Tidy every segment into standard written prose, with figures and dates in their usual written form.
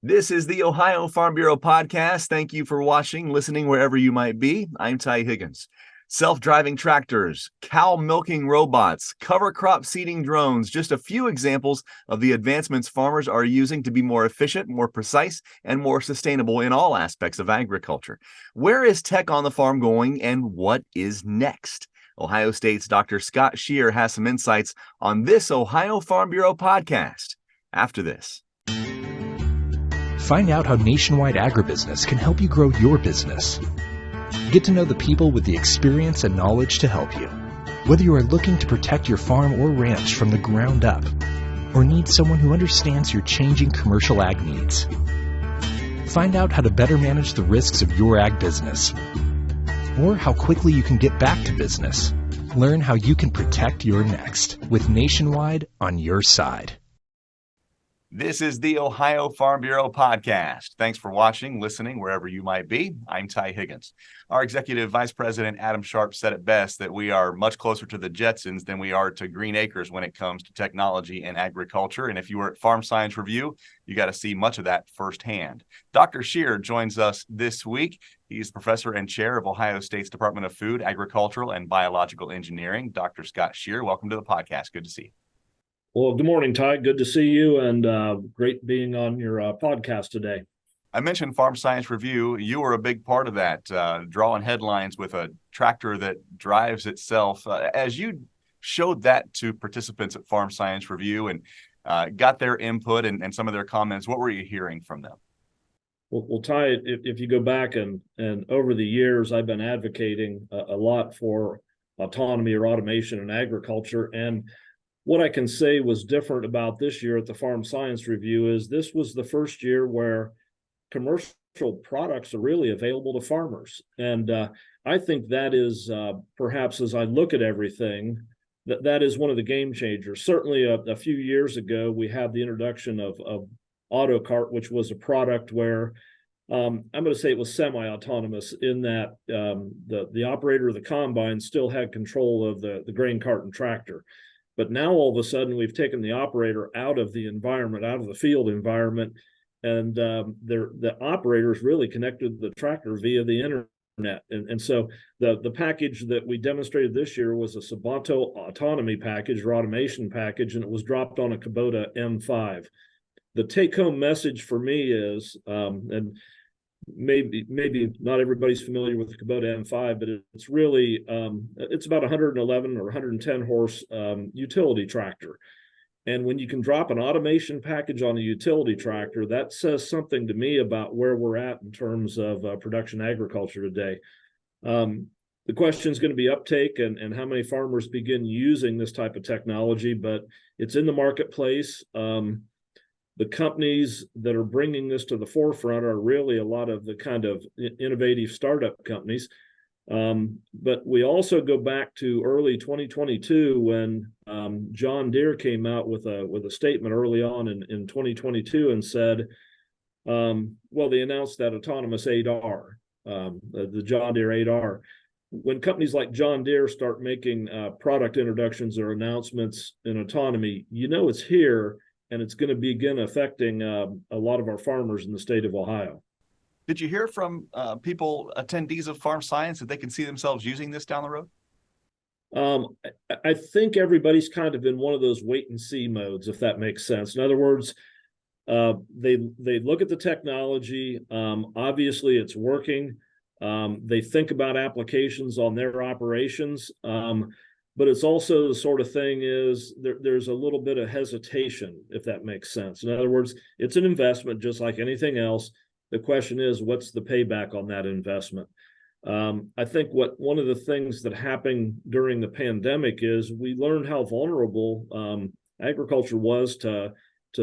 This is the Ohio Farm Bureau podcast. Thank you for watching, listening, wherever you might be. I'm Ty Higgins. Self-driving tractors, cow milking robots, cover crop seeding drones, just a few examples of the advancements farmers are using to be more efficient, more precise, and more sustainable in all aspects of agriculture. Where is tech on the farm going, and what is next? Ohio State's Dr. Scott Shearer has some insights on this Ohio Farm Bureau podcast after this. Find out how nationwide agribusiness can help you grow your business. Get to know the people with the experience and knowledge to help you. Whether you are looking to protect your farm or ranch from the ground up, or need someone who understands your changing commercial ag needs. Find out how to better manage the risks of your ag business, or how quickly you can get back to business. Learn how you can protect your next with Nationwide on your side. This is the Ohio Farm Bureau podcast. Thanks for watching, listening, wherever you might be. I'm Ty Higgins. Our Executive Vice President, Adam Sharp, said it best that we are much closer to the Jetsons than we are to Green Acres when it comes to technology and agriculture. And if you were at Farm Science Review, you got to see much of that firsthand. Dr. Shearer joins us this week. He's professor and chair of Ohio State's Department of Food, Agricultural, and Biological Engineering. Dr. Scott Shearer, welcome to the podcast. Good to see you. Well, good morning, Ty. Good to see you, and great being on your podcast today. I mentioned Farm Science Review. You were a big part of that, drawing headlines with a tractor that drives itself. As you showed that to participants at Farm Science Review and got their input and some of their comments, what were you hearing from them? Well, Ty, if you go back and over the years, I've been advocating a lot for autonomy or automation in agriculture. And what I can say was different about this year at the Farm Science Review is this was the first year where commercial products are really available to farmers. And I think that is perhaps, as I look at everything, that is one of the game changers. Certainly a few years ago, we had the introduction of AutoCart, which was a product where I'm going to say it was semi-autonomous in that the operator of the combine still had control of the grain cart and tractor. But now all of a sudden we've taken the operator out of the environment, out of the field environment, and the operator is really connected to the tractor via the internet. And so the package that we demonstrated this year was a Sabato autonomy package or automation package, and it was dropped on a Kubota M5. The take-home message for me is, and maybe not everybody's familiar with the Kubota M5, but it's really it's about 111 or 110 horse utility tractor. And when you can drop an automation package on a utility tractor, that says something to me about where we're at in terms of production agriculture today. The question is going to be uptake and how many farmers begin using this type of technology, but it's in the marketplace. The companies that are bringing this to the forefront are really a lot of the kind of innovative startup companies. But we also go back to early 2022 when John Deere came out with a statement early on in 2022 and said, well, they announced that autonomous 8R, the John Deere 8R. When companies like John Deere start making product introductions or announcements in autonomy, you know it's here. And it's going to begin affecting a lot of our farmers in the state of Ohio. Did you hear from people, attendees of Farm Science, that they can see themselves using this down the road? I think everybody's kind of in one of those wait and see modes, if that makes sense. In other words, they look at the technology. Obviously, it's working. They think about applications on their operations. But it's also the sort of thing is there's a little bit of hesitation, if that makes sense. In other words, it's an investment just like anything else. The question is, what's the payback on that investment? I think one of the things that happened during the pandemic is we learned how vulnerable agriculture was to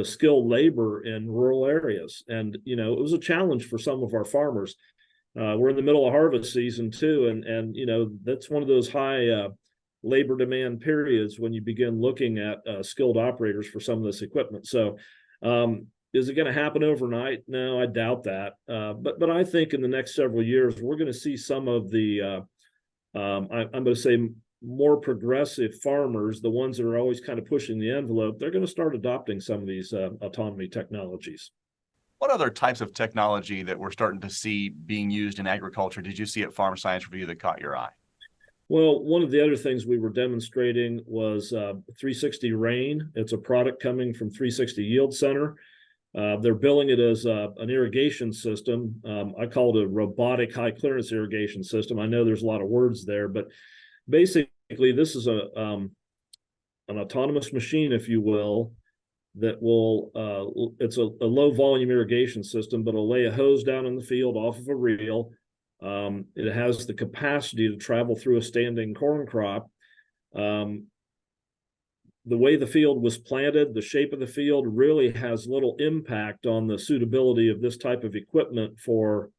skilled labor in rural areas. And, you know, it was a challenge for some of our farmers. We're in the middle of harvest season too. And you know, that's one of those high labor demand periods when you begin looking at skilled operators for some of this equipment. So is it going to happen overnight? No, I doubt that. But I think in the next several years, we're going to see some of the, I'm going to say more progressive farmers, the ones that are always kind of pushing the envelope, they're going to start adopting some of these autonomy technologies. What other types of technology that we're starting to see being used in agriculture did you see at Farm Science Review that caught your eye? Well, one of the other things we were demonstrating was 360 Rain. It's a product coming from 360 Yield Center. They're billing it as an irrigation system. I call it a robotic high clearance irrigation system. I know there's a lot of words there, but basically this is an autonomous machine, if you will, that will, it's a low volume irrigation system, but it'll lay a hose down in the field off of a reel. It has the capacity to travel through a standing corn crop. The way the field was planted, the shape of the field really has little impact on the suitability of this type of equipment for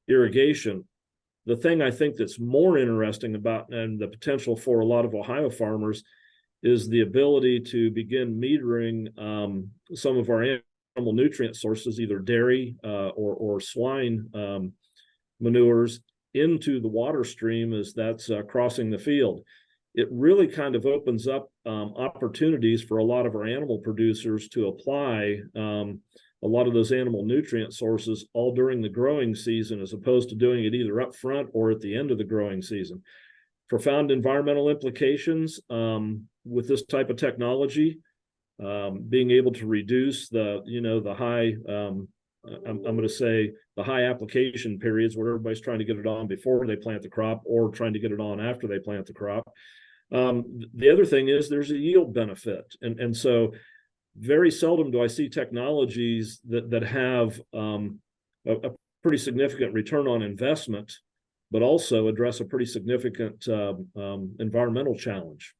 irrigation. The thing I think that's more interesting about and the potential for a lot of Ohio farmers is the ability to begin metering some of our animal nutrient sources, either dairy or swine manures, into the water stream as that's crossing the field. It really kind of opens up opportunities for a lot of our animal producers to apply a lot of those animal nutrient sources all during the growing season, as opposed to doing it either up front or at the end of the growing season. Profound environmental implications with this type of technology, being able to reduce the high, I'm going to say the high application periods where everybody's trying to get it on before they plant the crop or trying to get it on after they plant the crop. The other thing is there's a yield benefit. And so very seldom do I see technologies that have a pretty significant return on investment, but also address a pretty significant environmental challenge.